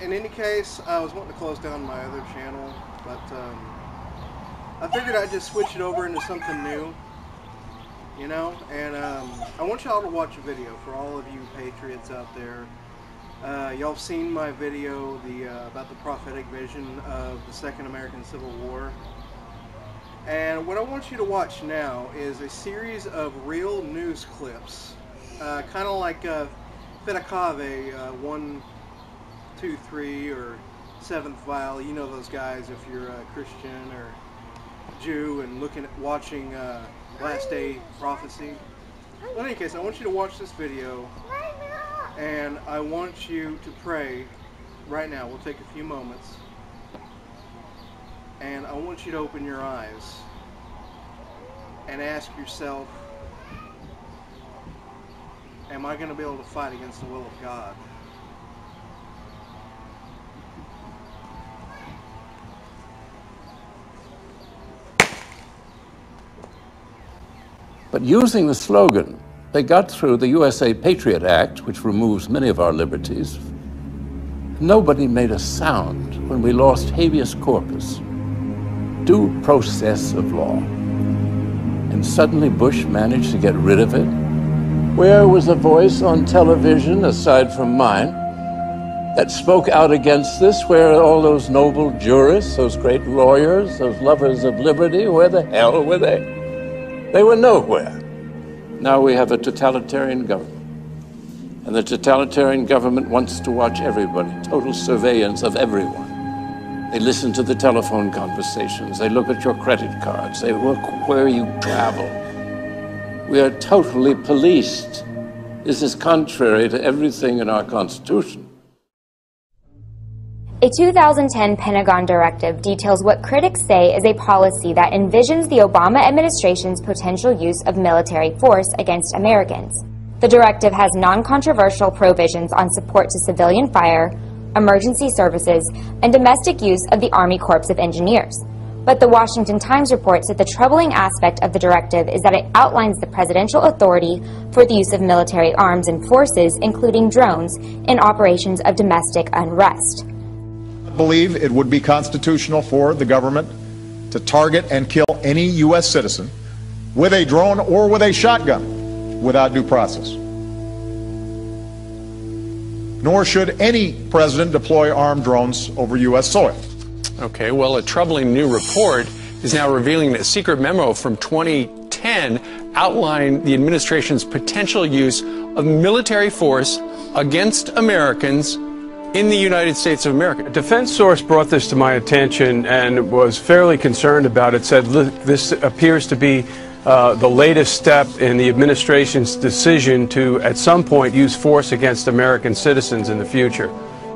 in any case, I was wanting to close down my other channel, but I figured I'd just switch it over into something new, you know, and I want y'all to watch a video for all of you patriots out there. Y'all have seen my video about the prophetic vision of the Second American Civil War. And what I want you to watch now is a series of real news clips, kind of like Fedakave 1, 2, 3, or Seventh Vial. You know those guys if you're a Christian or Jew and watching Last Day Prophecy. Well, in any case, I want you to watch this video, and I want you to pray right now. We'll take a few moments. And I want you to open your eyes and ask yourself, am I going to be able to fight against the will of God? But using the slogan, they got through the USA Patriot Act, which removes many of our liberties. Nobody made a sound when we lost habeas corpus, due process of law. And suddenly Bush managed to get rid of it. Where was a voice on television, aside from mine, that spoke out against this? Where are all those noble jurists, those great lawyers, those lovers of liberty? Where the hell were they? They were nowhere. Now we have a totalitarian government. And the totalitarian government wants to watch everybody, total surveillance of everyone. They listen to the telephone conversations. They look at your credit cards. They look where you travel. We are totally policed. This is contrary to everything in our Constitution. A 2010 Pentagon directive details what critics say is a policy that envisions the Obama administration's potential use of military force against Americans. The directive has non-controversial provisions on support to civilian fire, emergency services, and domestic use of the Army Corps of Engineers. But the Washington Times reports that the troubling aspect of the directive is that it outlines the presidential authority for the use of military arms and forces, including drones, in operations of domestic unrest. I believe it would be constitutional for the government to target and kill any U.S. citizen with a drone or with a shotgun without due process. Nor should any president deploy armed drones over U.S. soil. Okay, well, a troubling new report is now revealing that a secret memo from 2010 outlined the administration's potential use of military force against Americans in the United States of America. A defense source brought this to my attention and was fairly concerned about it. Said, look, this appears to be the latest step in the administration's decision to, at some point, use force against American citizens in the future.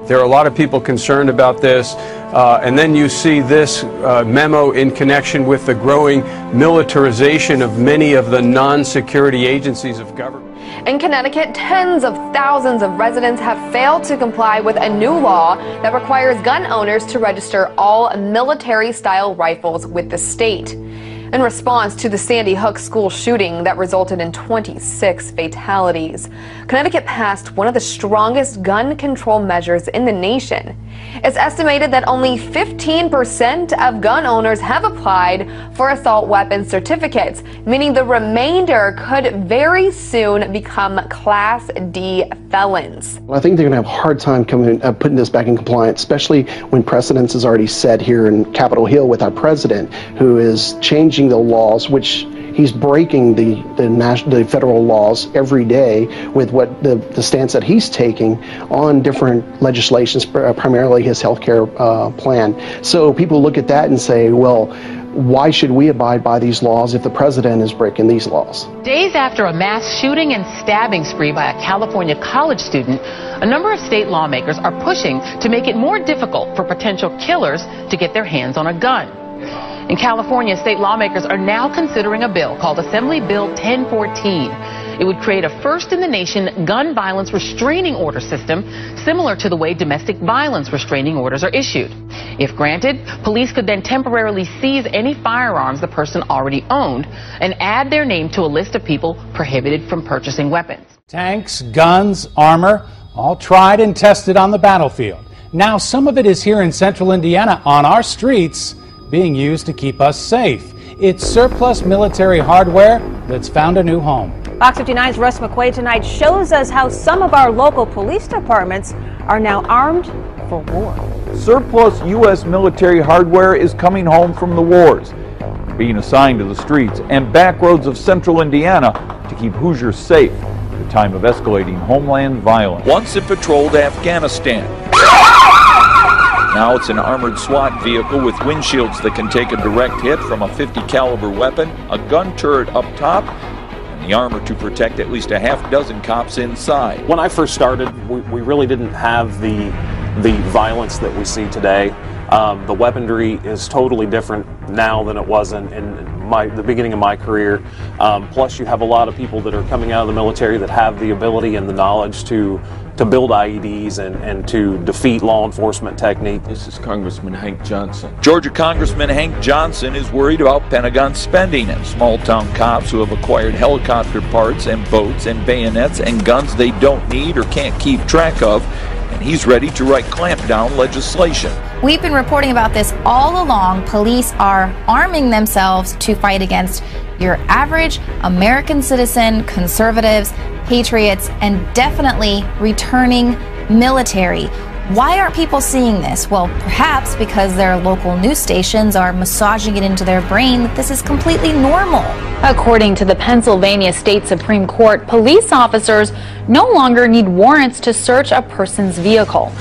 There are a lot of people concerned about this, and then you see this memo in connection with the growing militarization of many of the non-security agencies of government. In Connecticut, tens of thousands of residents have failed to comply with a new law that requires gun owners to register all military-style rifles with the state. In response to the Sandy Hook school shooting that resulted in 26 fatalities, Connecticut passed one of the strongest gun control measures in the nation. It's estimated that only 15% of gun owners have applied for assault weapons certificates, meaning the remainder could very soon become Class D felons. Well, I think they're going to have a hard time putting this back in compliance, especially when precedence is already set here in Capitol Hill with our president, who is changing the laws, which he's breaking the federal laws every day with what the stance that he's taking on different legislations, primarily his health care plan. So people look at that and say, well, why should we abide by these laws if the president is breaking these laws? Days after a mass shooting and stabbing spree by a California college student, a number of state lawmakers are pushing to make it more difficult for potential killers to get their hands on a gun. In California, state lawmakers are now considering a bill called Assembly Bill 1014. It would create a first-in-the-nation gun violence restraining order system, similar to the way domestic violence restraining orders are issued. If granted, police could then temporarily seize any firearms the person already owned and add their name to a list of people prohibited from purchasing weapons. Tanks, guns, armor, all tried and tested on the battlefield. Now some of it is here in central Indiana on our streets being used to keep us safe. It's surplus military hardware that's found a new home. Fox 59's Russ McQuaid tonight shows us how some of our local police departments are now armed for war. Surplus U.S. military hardware is coming home from the wars, being assigned to the streets and back roads of central Indiana to keep Hoosiers safe at a time of escalating homeland violence. Once it patrolled Afghanistan. Now it's an armored SWAT vehicle with windshields that can take a direct hit from a .50 caliber weapon, a gun turret up top, and the armor to protect at least a half dozen cops inside. When I first started, we really didn't have the violence that we see today. The weaponry is totally different now than it was in the beginning of my career. Plus, you have a lot of people that are coming out of the military that have the ability and the knowledge to build IEDs and to defeat law enforcement technique. This is Congressman Hank Johnson. Georgia Congressman Hank Johnson is worried about Pentagon spending and small-town cops who have acquired helicopter parts and boats and bayonets and guns they don't need or can't keep track of, and he's ready to write clampdown legislation. We've been reporting about this all along. Police are arming themselves to fight against your average American citizen, conservatives, patriots, and definitely returning military. Why aren't people seeing this? Well, perhaps because their local news stations are massaging it into their brain that this is completely normal. According to the Pennsylvania State Supreme Court, police officers no longer need warrants to search a person's vehicle.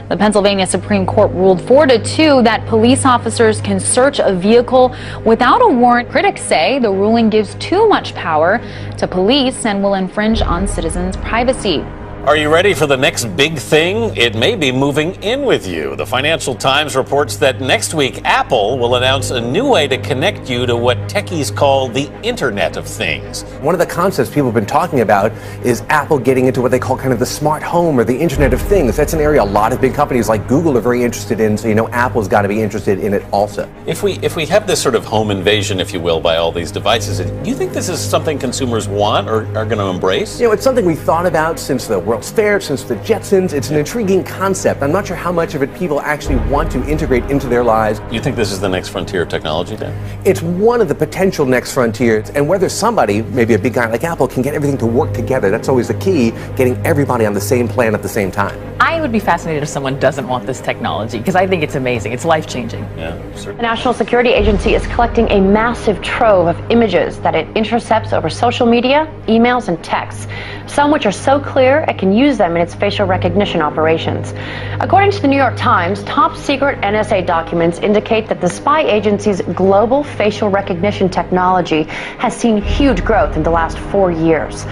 The Pennsylvania Supreme Court ruled 4-2 that police officers can search a vehicle without a warrant. Critics say the ruling gives too much power to police and will infringe on citizens' privacy. Are you ready for the next big thing? It may be moving in with you. The Financial Times reports that next week Apple will announce a new way to connect you to what techies call the Internet of Things. One of the concepts people have been talking about is Apple getting into what they call kind of the smart home or the Internet of Things. That's an area a lot of big companies like Google are very interested in, so you know Apple's got to be interested in it also. If we have this sort of home invasion, if you will, by all these devices, do you think this is something consumers want or are going to embrace? You know, it's something we've thought about since the World's Fair, since the Jetsons. It's an intriguing concept. I'm not sure how much of it people actually want to integrate into their lives. You think this is the next frontier of technology, Dan? It's one of the potential next frontiers, and whether somebody, maybe a big guy like Apple, can get everything to work together, that's always the key, getting everybody on the same plan at the same time. I would be fascinated if someone doesn't want this technology, because I think it's amazing. It's life-changing. Yeah, certainly. The National Security Agency is collecting a massive trove of images that it intercepts over social media, emails, and texts, some which are so clear it can use them in its facial recognition operations. According to the New York Times, top-secret NSA documents indicate that the spy agency's global facial recognition technology has seen huge growth in the last 4 years.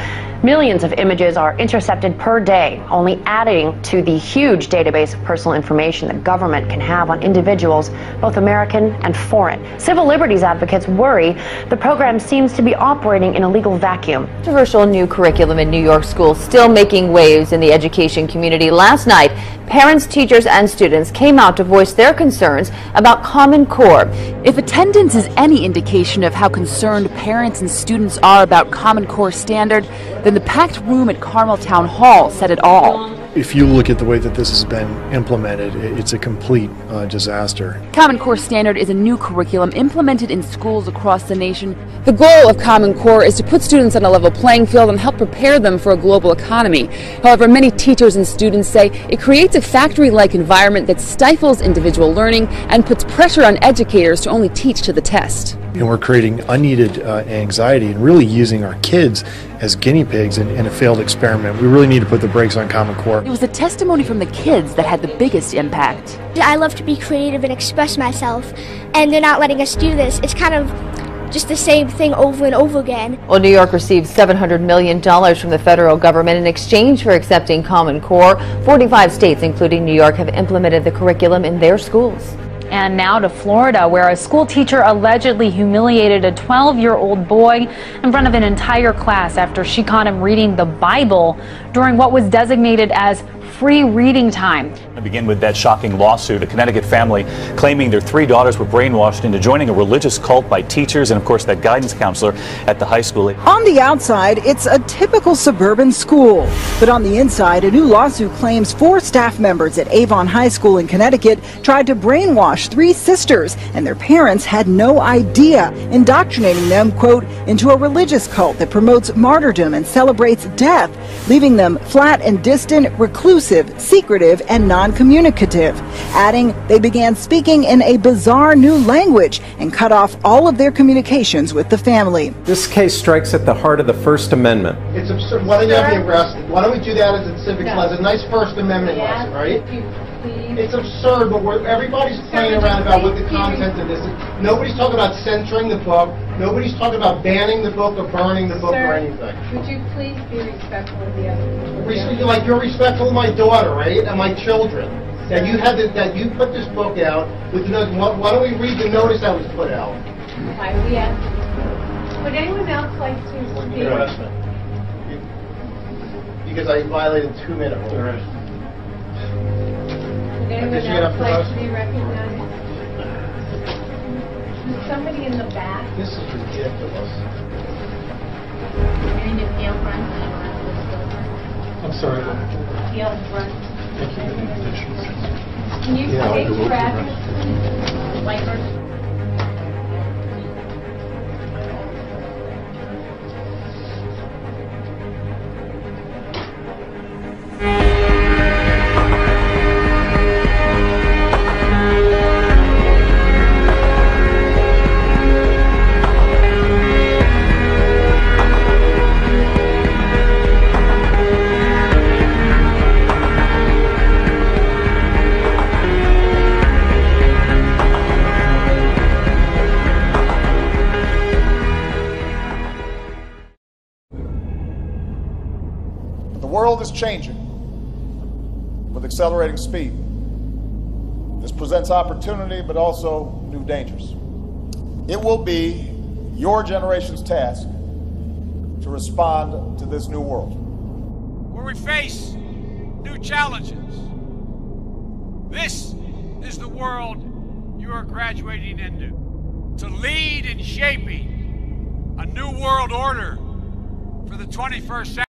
Millions of images are intercepted per day, only adding to the huge database of personal information the government can have on individuals, both American and foreign. Civil liberties advocates worry the program seems to be operating in a legal vacuum. Controversial new curriculum in New York schools still making waves in the education community. Last night, parents, teachers, and students came out to voice their concerns about Common Core. If attendance is any indication of how concerned parents and students are about Common Core standard, then the packed room at Carmel Town Hall said it all. If you look at the way that this has been implemented, it's a complete disaster. Common Core Standard is a new curriculum implemented in schools across the nation. The goal of Common Core is to put students on a level playing field and help prepare them for a global economy. However, many teachers and students say it creates a factory-like environment that stifles individual learning and puts pressure on educators to only teach to the test. And we're creating unneeded anxiety and really using our kids as guinea pigs in a failed experiment. We really need to put the brakes on Common Core. It was the testimony from the kids that had the biggest impact. I love to be creative and express myself, and they're not letting us do this. It's kind of just the same thing over and over again. Well, New York received $700 million from the federal government in exchange for accepting Common Core. 45 states, including New York, have implemented the curriculum in their schools. And now to Florida, where a school teacher allegedly humiliated a 12-year-old boy in front of an entire class after she caught him reading the Bible during what was designated as free reading time. I begin with that shocking lawsuit. A Connecticut family claiming their 3 daughters were brainwashed into joining a religious cult by teachers and, of course, that guidance counselor at the high school. On the outside, it's a typical suburban school. But on the inside, a new lawsuit claims 4 staff members at Avon High School in Connecticut tried to brainwash 3 sisters, and their parents had no idea, indoctrinating them, quote, into a religious cult that promotes martyrdom and celebrates death, leaving them flat and distant, reclusive, secretive, and non-communicative. Adding, they began speaking in a bizarre new language and cut off all of their communications with the family. This case strikes at the heart of the First Amendment. It's absurd. Why don't you have me arrested? Why don't we do that as a civics lesson? Nice First Amendment lesson, right? It's absurd, but everybody's playing around about what the content of this is. Nobody's talking about censoring the book. Nobody's talking about banning the book or burning the book or anything. Would you please be respectful of the other people? Like you're respectful of my daughter, right, and my children. That you had that you put this book out with the notice. Why don't we read the notice that was put out? Why we ask? Would anyone else like to speak? Because I violated 2-minute rule. Would anyone else like to be recognized? Is somebody in the back? This is ridiculous. And if Gail runs, I'm sorry. Gail runs. Can you state your address? The world is changing with accelerating speed. This presents opportunity, but also new dangers. It will be your generation's task to respond to this new world. Where we face new challenges. This is the world you are graduating into. To lead in shaping a new world order for the 21st century.